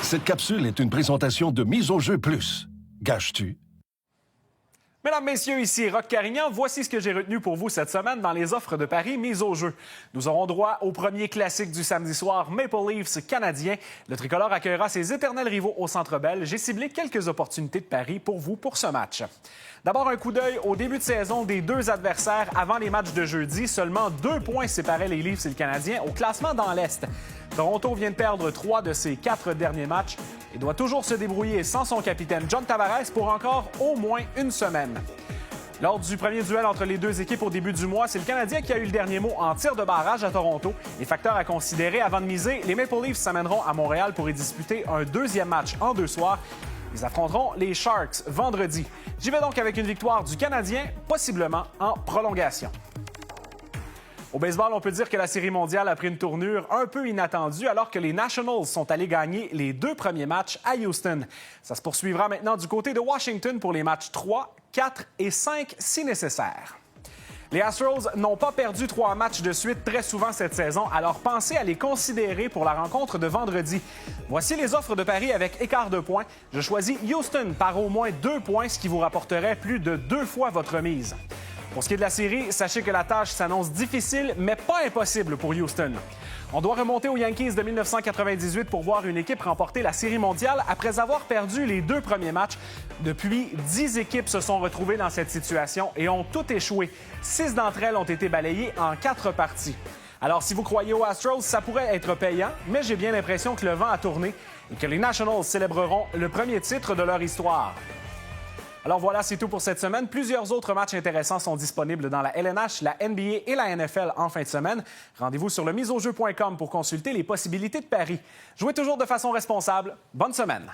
Cette capsule est une présentation de Mise au jeu plus. Gâches-tu? Mesdames, Messieurs, ici Roch Carignan. Voici ce que j'ai retenu pour vous cette semaine dans les offres de paris mises au jeu. Nous aurons droit au premier classique du samedi soir, Maple Leafs canadien. Le tricolore accueillera ses éternels rivaux au Centre Bell. J'ai ciblé quelques opportunités de paris pour vous pour ce match. D'abord, un coup d'œil au début de saison des deux adversaires avant les matchs de jeudi. Seulement 2 points séparaient les Leafs et le Canadien au classement dans l'Est. Toronto vient de perdre 3 de ses 4 derniers matchs et doit toujours se débrouiller sans son capitaine John Tavares pour encore au moins une semaine. Lors du premier duel entre les deux équipes au début du mois, c'est le Canadien qui a eu le dernier mot en tir de barrage à Toronto. Les facteurs à considérer avant de miser, les Maple Leafs s'amèneront à Montréal pour y disputer un deuxième match en 2 soirs. Ils affronteront les Sharks vendredi. J'y vais donc avec une victoire du Canadien, possiblement en prolongation. Au baseball, on peut dire que la Série mondiale a pris une tournure un peu inattendue alors que les Nationals sont allés gagner les 2 premiers matchs à Houston. Ça se poursuivra maintenant du côté de Washington pour les matchs 3, 4 et 5 si nécessaire. Les Astros n'ont pas perdu 3 matchs de suite très souvent cette saison, alors pensez à les considérer pour la rencontre de vendredi. Voici les offres de paris avec écart de points. Je choisis Houston par au moins 2 points, ce qui vous rapporterait plus de 2 fois votre mise. Pour ce qui est de la série, sachez que la tâche s'annonce difficile, mais pas impossible pour Houston. On doit remonter aux Yankees de 1998 pour voir une équipe remporter la Série mondiale après avoir perdu les 2 premiers matchs. Depuis, 10 équipes se sont retrouvées dans cette situation et ont toutes échoué. 6 d'entre elles ont été balayées en 4 parties. Alors, si vous croyez aux Astros, ça pourrait être payant, mais j'ai bien l'impression que le vent a tourné et que les Nationals célébreront le premier titre de leur histoire. Alors voilà, c'est tout pour cette semaine. Plusieurs autres matchs intéressants sont disponibles dans la LNH, la NBA et la NFL en fin de semaine. Rendez-vous sur le miseaujeu.com pour consulter les possibilités de paris. Jouez toujours de façon responsable. Bonne semaine!